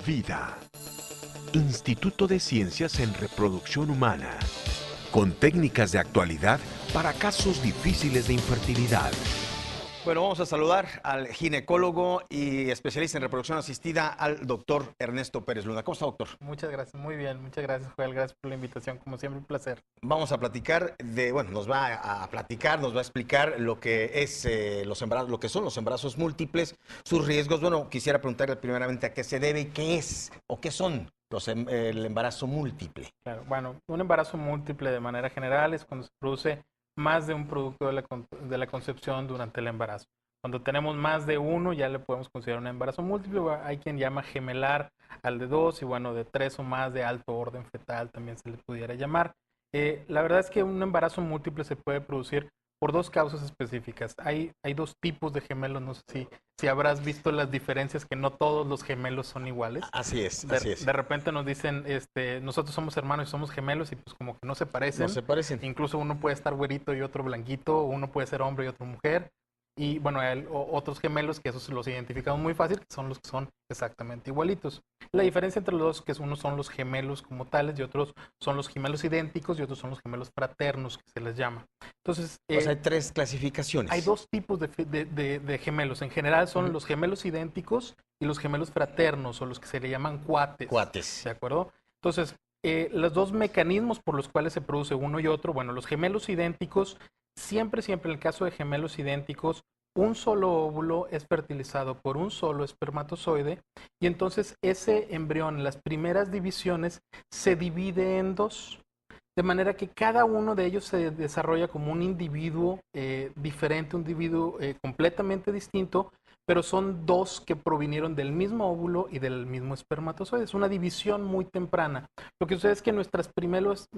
Vida. Instituto de Ciencias en Reproducción Humana. Con técnicas de actualidad para casos difíciles de infertilidad. Bueno, vamos a saludar al ginecólogo y especialista en reproducción asistida, al doctor Ernesto Pérez Luna. ¿Cómo está, doctor? Muchas gracias, muy bien. Muchas gracias, Joel. Gracias por la invitación. Como siempre, un placer. Vamos a platicar nos va a platicar, nos va a explicar lo que es los embarazos, lo que son los embarazos múltiples, sus riesgos. Bueno, quisiera preguntarle primeramente a qué se debe y qué es o qué son el embarazo múltiple. Claro, bueno, un embarazo múltiple de manera general es cuando se produce más de un producto de la concepción durante el embarazo. Cuando tenemos más de uno, ya le podemos considerar un embarazo múltiple. Hay quien llama gemelar al de dos y bueno, de tres o más de alto orden fetal también se le pudiera llamar. La verdad es que un embarazo múltiple se puede producir por dos causas específicas. Hay dos tipos de gemelos, no sé si habrás visto las diferencias, que no todos los gemelos son iguales. Así es, así es. De repente nos dicen, nosotros somos hermanos y somos gemelos y pues como que no se parecen. No se parecen. Incluso uno puede estar güerito y otro blanquito, o uno puede ser hombre y otro mujer. Y bueno, hay otros gemelos que esos los identificamos muy fácil, que son los que son exactamente igualitos. La diferencia entre los dos es que unos son los gemelos como tales y otros son los gemelos idénticos y otros son los gemelos fraternos, que se les llama. Entonces, o sea, hay tres clasificaciones. Hay dos tipos de gemelos. En general son los gemelos idénticos y los gemelos fraternos, o los que se le llaman cuates. Cuates. ¿De acuerdo? Entonces, los dos mecanismos por los cuales se produce uno y otro, bueno, los gemelos idénticos, siempre en el caso de gemelos idénticos, un solo óvulo es fertilizado por un solo espermatozoide y entonces ese embrión en las primeras divisiones se divide en dos. De manera que cada uno de ellos se desarrolla como un individuo diferente, un individuo completamente distinto, pero son dos que provinieron del mismo óvulo y del mismo espermatozoide. Es una división muy temprana. Lo que sucede es que nuestras primeras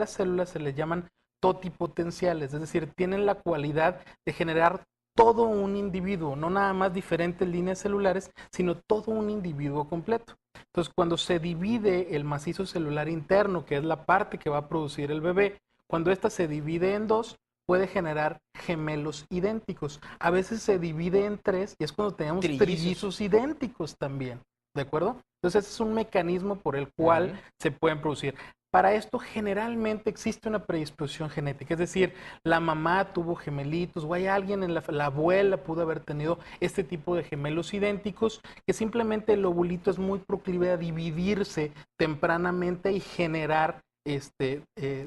células se les llaman totipotenciales, es decir, tienen la cualidad de generar todo un individuo, no nada más diferentes líneas celulares, sino todo un individuo completo. Entonces, cuando se divide el macizo celular interno, que es la parte que va a producir el bebé, cuando ésta se divide en dos, puede generar gemelos idénticos. A veces se divide en tres y es cuando tenemos trillizos idénticos también. ¿De acuerdo? Entonces, ese es un mecanismo por el cual se pueden producir. Para esto generalmente existe una predisposición genética, es decir, la mamá tuvo gemelitos o hay alguien la abuela pudo haber tenido este tipo de gemelos idénticos, que simplemente el ovulito es muy proclive a dividirse tempranamente y generar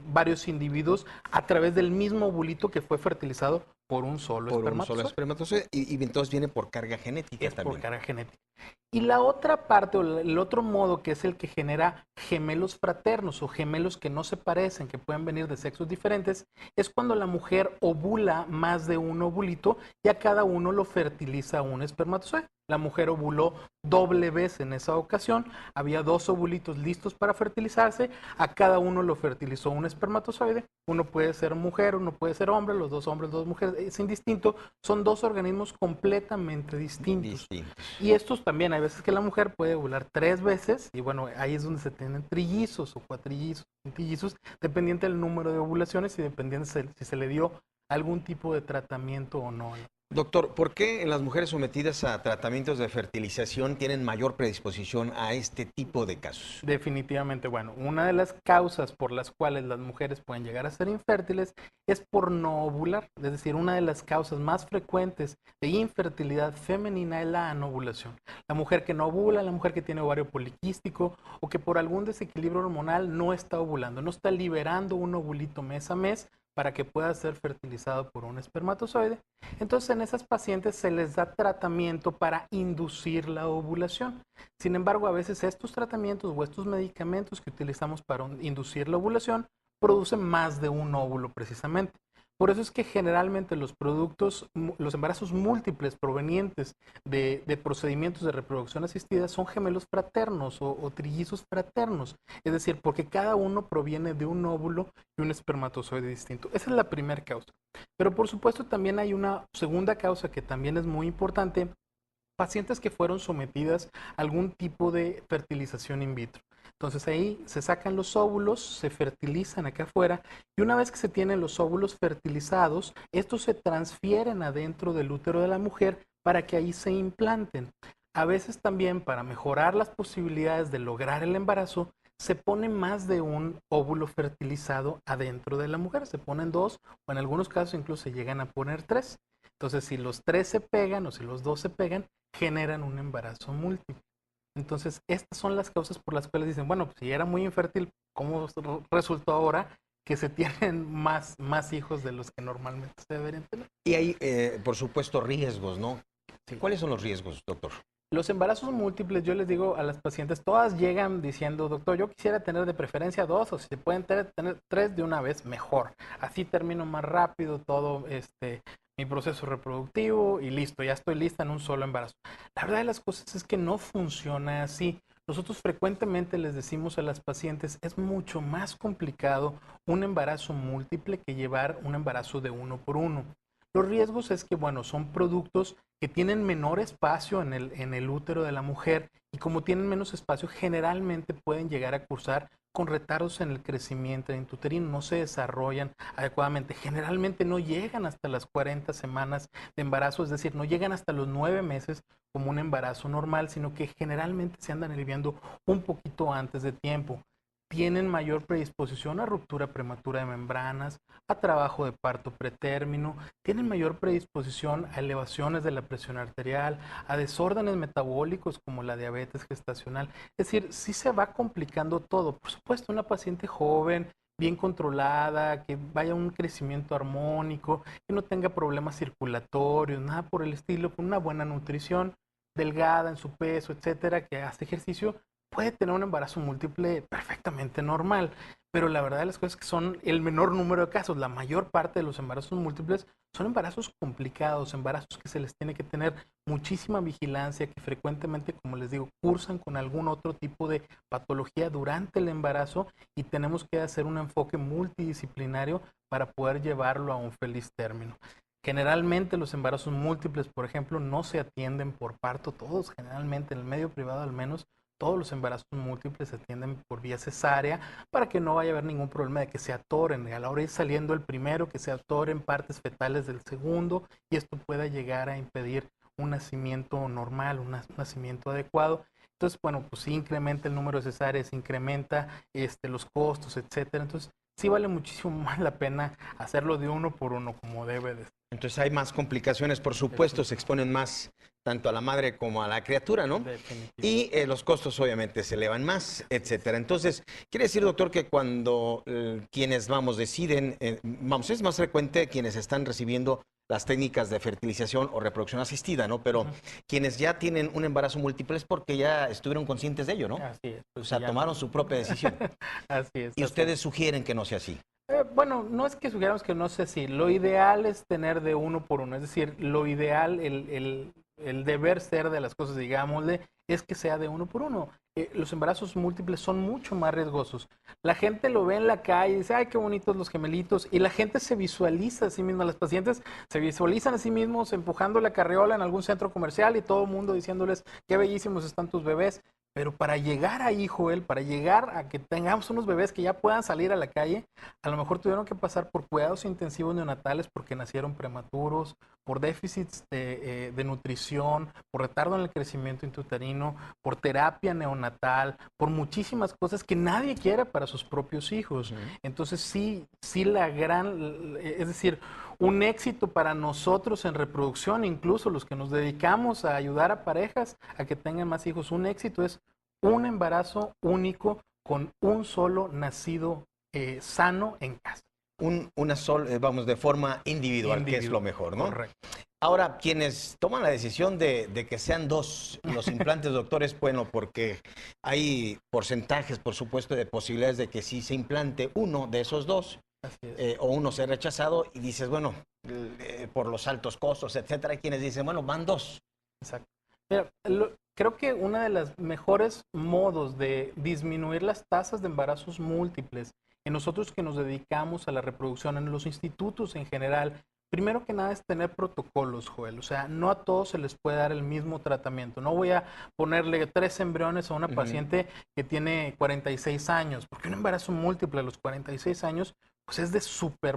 varios individuos a través del mismo ovulito que fue fertilizado por un solo espermatozoide. Y entonces viene por carga genética también. Por carga genética. Y la otra parte, o el otro modo, que es el que genera gemelos fraternos o gemelos que no se parecen, que pueden venir de sexos diferentes, es cuando la mujer ovula más de un ovulito y a cada uno lo fertiliza un espermatozoide. La mujer ovuló doble vez en esa ocasión, había dos ovulitos listos para fertilizarse, a cada uno lo fertilizó un espermatozoide. Uno puede ser mujer, uno puede ser hombre, los dos hombres, dos mujeres, es indistinto, son dos organismos completamente distintos. Y estos también, hay veces que la mujer puede ovular 3 veces, y bueno, ahí es donde se tienen trillizos o cuatrillizos, quintillizos, dependiente del número de ovulaciones y dependiente si se le dio algún tipo de tratamiento o no. Doctor, ¿por qué las mujeres sometidas a tratamientos de fertilización tienen mayor predisposición a este tipo de casos? Definitivamente, bueno, una de las causas por las cuales las mujeres pueden llegar a ser infértiles es por no ovular. Es decir, una de las causas más frecuentes de infertilidad femenina es la anovulación. La mujer que no ovula, la mujer que tiene ovario poliquístico o que por algún desequilibrio hormonal no está ovulando, no está liberando un ovulito mes a mes para que pueda ser fertilizado por un espermatozoide. Entonces, en esas pacientes se les da tratamiento para inducir la ovulación. Sin embargo, a veces estos tratamientos o estos medicamentos que utilizamos para inducir la ovulación producen más de un óvulo precisamente. Por eso es que generalmente los embarazos múltiples provenientes de procedimientos de reproducción asistida son gemelos fraternos o trillizos fraternos. Es decir, porque cada uno proviene de un óvulo y un espermatozoide distinto. Esa es la primera causa. Pero por supuesto también hay una segunda causa que también es muy importante. Pacientes que fueron sometidas a algún tipo de fertilización in vitro. Entonces ahí se sacan los óvulos, se fertilizan acá afuera y una vez que se tienen los óvulos fertilizados, estos se transfieren adentro del útero de la mujer para que ahí se implanten. A veces también para mejorar las posibilidades de lograr el embarazo, se pone más de un óvulo fertilizado adentro de la mujer. Se ponen dos o en algunos casos incluso se llegan a poner tres. Entonces, si los tres se pegan o si los dos se pegan, generan un embarazo múltiple. Entonces, estas son las causas por las cuales dicen, bueno, pues, si era muy infértil, ¿cómo resultó ahora que se tienen más hijos de los que normalmente se deberían tener? Y hay, por supuesto, riesgos, ¿no? Sí. ¿Cuáles son los riesgos, doctor? Los embarazos múltiples, yo les digo a las pacientes, todas llegan diciendo, doctor, yo quisiera tener de preferencia dos, o si se pueden tener tres de una vez, mejor. Así termino más rápido todo mi proceso reproductivo y listo, ya estoy lista en un solo embarazo. La verdad de las cosas es que no funciona así. Nosotros frecuentemente les decimos a las pacientes, es mucho más complicado un embarazo múltiple que llevar un embarazo de uno por uno. Los riesgos es que, bueno, son productos que tienen menor espacio en el útero de la mujer y como tienen menos espacio, generalmente pueden llegar a cursar con retardos en el crecimiento intrauterino, no se desarrollan adecuadamente. Generalmente no llegan hasta las 40 semanas de embarazo, es decir, no llegan hasta los 9 meses como un embarazo normal, sino que generalmente se andan aliviando un poquito antes de tiempo. Tienen mayor predisposición a ruptura prematura de membranas, a trabajo de parto pretérmino, tienen mayor predisposición a elevaciones de la presión arterial, a desórdenes metabólicos como la diabetes gestacional. Es decir, sí se va complicando todo. Por supuesto, una paciente joven, bien controlada, que vaya a un crecimiento armónico, que no tenga problemas circulatorios, nada por el estilo, con una buena nutrición, delgada en su peso, etcétera, que hace ejercicio, puede tener un embarazo múltiple perfectamente normal, pero la verdad de las cosas es que son el menor número de casos. La mayor parte de los embarazos múltiples son embarazos complicados, embarazos que se les tiene que tener muchísima vigilancia, que frecuentemente, como les digo, cursan con algún otro tipo de patología durante el embarazo y tenemos que hacer un enfoque multidisciplinario para poder llevarlo a un feliz término. Generalmente los embarazos múltiples, por ejemplo, no se atienden por parto, todos generalmente en el medio privado al menos, todos los embarazos múltiples se atienden por vía cesárea para que no vaya a haber ningún problema de que se atoren a la hora de ir saliendo el primero, que se atoren partes fetales del segundo y esto pueda llegar a impedir un nacimiento normal, un nacimiento adecuado. Entonces, bueno, pues sí incrementa el número de cesáreas, incrementa los costos, etcétera. Entonces, sí vale muchísimo más la pena hacerlo de uno por uno como debe de ser. Entonces hay más complicaciones, por supuesto, se exponen más tanto a la madre como a la criatura, ¿no? Y los costos obviamente se elevan más, etcétera. Entonces, quiere decir, doctor, que cuando quienes, deciden, es más frecuente quienes están recibiendo las técnicas de fertilización o reproducción asistida, ¿no? Pero quienes ya tienen un embarazo múltiple es porque ya estuvieron conscientes de ello, ¿no? Así es. Pues o sea, tomaron su propia decisión. Así es. Y ustedes sugieren que no sea así. Bueno, no es que sugiéramos que no sea así. Lo ideal es tener de uno por uno. Es decir, lo ideal, el deber ser de las cosas, digámosle, es que sea de uno por uno. Los embarazos múltiples son mucho más riesgosos. La gente lo ve en la calle y dice, ay, qué bonitos los gemelitos. Y la gente se visualiza a sí misma. Las pacientes se visualizan a sí mismos empujando la carriola en algún centro comercial y todo el mundo diciéndoles, qué bellísimos están tus bebés. Pero para llegar ahí, Joel, para llegar a que tengamos unos bebés que ya puedan salir a la calle, a lo mejor tuvieron que pasar por cuidados intensivos neonatales porque nacieron prematuros, por déficits de nutrición, por retardo en el crecimiento intrauterino, por terapia neonatal, por muchísimas cosas que nadie quiere para sus propios hijos. Entonces sí es decir, un éxito para nosotros en reproducción, incluso los que nos dedicamos a ayudar a parejas a que tengan más hijos, un éxito es un embarazo único con un solo nacido sano en casa. De forma individual, que es lo mejor, ¿no? Correcto. Ahora, quienes toman la decisión de que sean dos los implantes, doctores, bueno, porque hay porcentajes, por supuesto, de posibilidades de que sí se implante uno de esos dos, o uno sea rechazado, y dices, bueno, por los altos costos, etcétera, hay quienes dicen, bueno, van dos. Exacto. Mira, creo que uno de los mejores modos de disminuir las tasas de embarazos múltiples en nosotros que nos dedicamos a la reproducción, en los institutos en general, primero que nada es tener protocolos, Joel. O sea, no a todos se les puede dar el mismo tratamiento. No voy a ponerle 3 embriones a una paciente que tiene 46 años, porque un embarazo múltiple a los 46 años, pues es de súper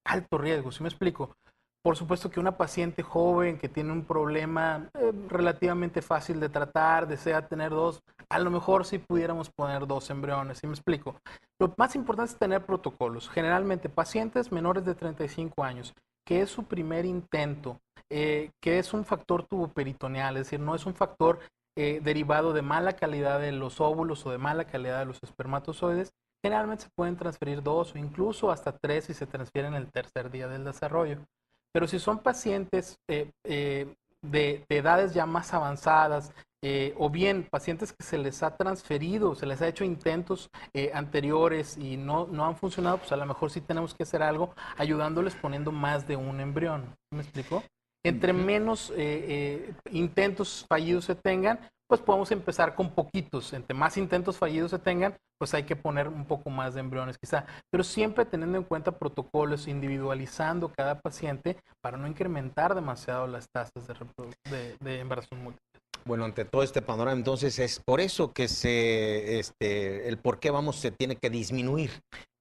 alto riesgo. ¿Sí me explico? Por supuesto que una paciente joven que tiene un problema relativamente fácil de tratar, desea tener dos, a lo mejor sí pudiéramos poner dos embriones, ¿sí me explico? Lo más importante es tener protocolos. Generalmente pacientes menores de 35 años, que es su primer intento, que es un factor tuboperitoneal, es decir, no es un factor derivado de mala calidad de los óvulos o de mala calidad de los espermatozoides, generalmente se pueden transferir dos o incluso hasta tres si se transfieren el tercer día del desarrollo. Pero si son pacientes de edades ya más avanzadas, o bien pacientes que se les ha transferido, se les ha hecho intentos anteriores y no han funcionado, pues a lo mejor sí tenemos que hacer algo ayudándoles poniendo más de un embrión. ¿Me explico? Entre menos intentos fallidos se tengan, pues podemos empezar con poquitos. Entre más intentos fallidos se tengan, pues hay que poner un poco más de embriones quizá. Pero siempre teniendo en cuenta protocolos, individualizando cada paciente para no incrementar demasiado las tasas de embarazo múltiple. Bueno, ante todo este panorama, entonces es por eso que el por qué se tiene que disminuir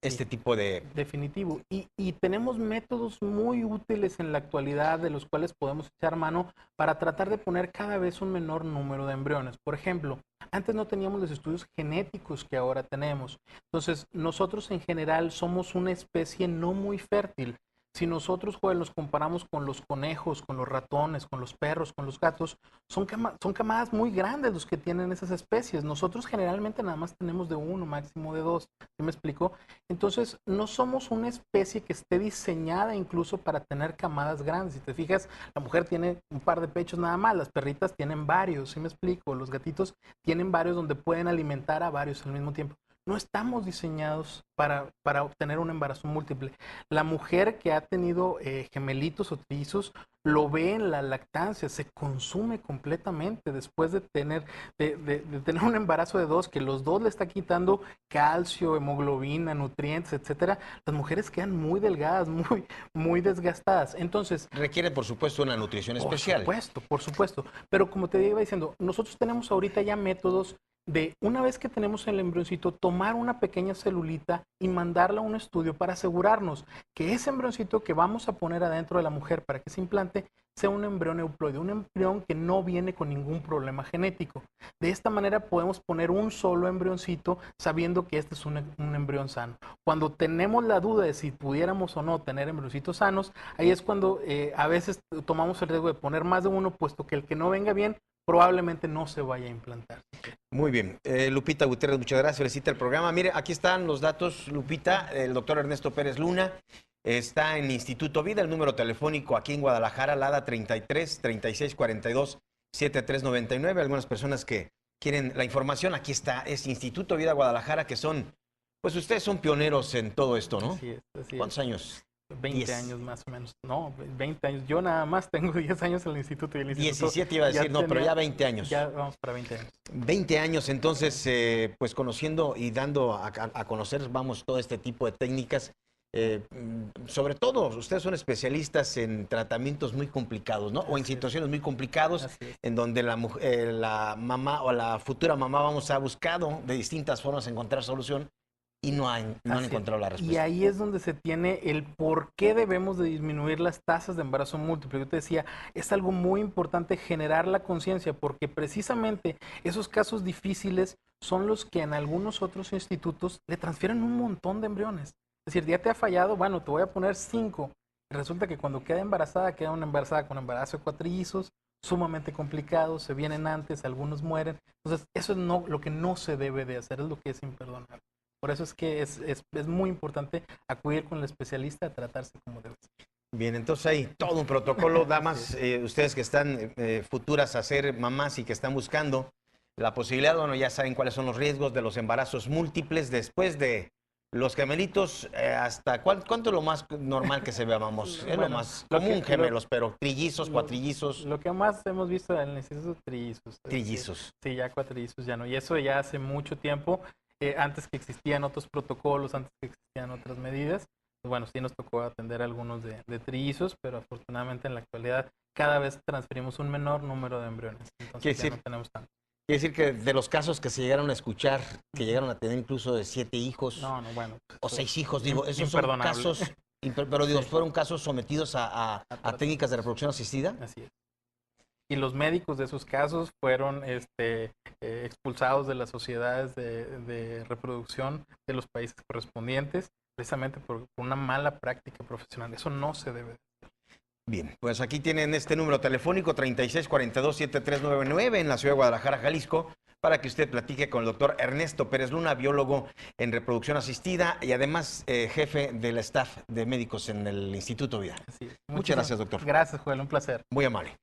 este tipo de... Definitivo. Y tenemos métodos muy útiles en la actualidad de los cuales podemos echar mano para tratar de poner cada vez un menor número de embriones. Por ejemplo, antes no teníamos los estudios genéticos que ahora tenemos. Entonces, nosotros en general somos una especie no muy fértil. Si nosotros los comparamos con los conejos, con los ratones, con los perros, con los gatos, son camadas muy grandes los que tienen esas especies. Nosotros generalmente nada más tenemos de uno, máximo de dos. ¿Sí me explico? Entonces, no somos una especie que esté diseñada incluso para tener camadas grandes. Si te fijas, la mujer tiene un par de pechos nada más, las perritas tienen varios. ¿Sí me explico? Los gatitos tienen varios donde pueden alimentar a varios al mismo tiempo. No estamos diseñados para obtener un embarazo múltiple. La mujer que ha tenido gemelitos o trillizos lo ve en la lactancia, se consume completamente después de tener un embarazo de dos, que los dos le está quitando calcio, hemoglobina, nutrientes, etcétera. Las mujeres quedan muy delgadas, muy desgastadas. Entonces, requiere, por supuesto, una nutrición especial. Por supuesto. Pero como te iba diciendo, nosotros tenemos ahorita ya métodos de, una vez que tenemos el embrioncito, tomar una pequeña celulita y mandarla a un estudio para asegurarnos que ese embrioncito que vamos a poner adentro de la mujer para que se implante sea un embrión euploide, un embrión que no viene con ningún problema genético. De esta manera podemos poner un solo embrioncito sabiendo que este es un embrión sano. Cuando tenemos la duda de si pudiéramos o no tener embrioncitos sanos, ahí es cuando a veces tomamos el riesgo de poner más de uno, puesto que el que no venga bien probablemente no se vaya a implantar. Muy bien. Lupita Gutiérrez, muchas gracias. Felicita el programa. Mire, aquí están los datos, Lupita. El doctor Ernesto Pérez Luna está en Instituto Vida, el número telefónico aquí en Guadalajara, LADA 33 36 42 73 99. Algunas personas que quieren la información, aquí está, es Instituto Vida Guadalajara, que son, pues ustedes son pioneros en todo esto, ¿no? Así es. ¿Cuántos años? 20 10. años más o menos. No, 20 años. Yo nada más tengo 10 años en el instituto. Y el instituto 17 iba a decir, no, pero ya 20 años. Ya vamos para 20 años. 20 años, entonces, pues conociendo y dando a conocer, todo este tipo de técnicas. Sobre todo, ustedes son especialistas en tratamientos muy complicados, ¿no? O en situaciones muy complicadas, en donde la mamá o la futura mamá ha buscado de distintas formas encontrar solución. Y no han encontrado la respuesta. Y ahí es donde se tiene el por qué debemos de disminuir las tasas de embarazo múltiple. Yo te decía, es algo muy importante generar la conciencia, porque precisamente esos casos difíciles son los que en algunos otros institutos le transfieren un montón de embriones. Es decir, ya te ha fallado, bueno, te voy a poner 5. Resulta que cuando queda una embarazada con embarazo de cuatrillizos, sumamente complicado, se vienen antes, algunos mueren. Entonces, eso es lo que no se debe de hacer, es lo que es imperdonable. Por eso es que es muy importante acudir con el especialista a tratarse como debe ser. Bien, entonces hay todo un protocolo, damas, ustedes que están futuras a ser mamás y que están buscando la posibilidad, bueno, ya saben cuáles son los riesgos de los embarazos múltiples después de los gemelitos, hasta ¿cuánto es lo más normal que se vea, vamos? Es lo más común, gemelos, pero trillizos, cuatrillizos. Lo que más hemos visto en el instituto, trillizos. Trillizos. Sí, ya cuatrillizos ya no. Y eso ya hace mucho tiempo. Antes que existían otros protocolos, antes que existían otras medidas, pues bueno, sí nos tocó atender algunos de trillizos, pero afortunadamente en la actualidad cada vez transferimos un menor número de embriones. Entonces ya no tenemos tanto. Quiere decir que de los casos que se llegaron a escuchar, que llegaron a tener incluso de 7 hijos, bueno, o 6 hijos, digo, esos son casos Pero digo, Sí. ¿fueron casos sometidos a técnicas de reproducción asistida? Así es. Y los médicos de esos casos fueron expulsados de las sociedades de reproducción de los países correspondientes, precisamente por una mala práctica profesional. Eso no se debe. Bien, pues aquí tienen este número telefónico 3642-7399 en la ciudad de Guadalajara, Jalisco, para que usted platique con el doctor Ernesto Pérez Luna, biólogo en reproducción asistida y además jefe del staff de médicos en el Instituto Vida. Así es. Muchas gracias, doctor. Gracias, Joel, un placer. Muy amable.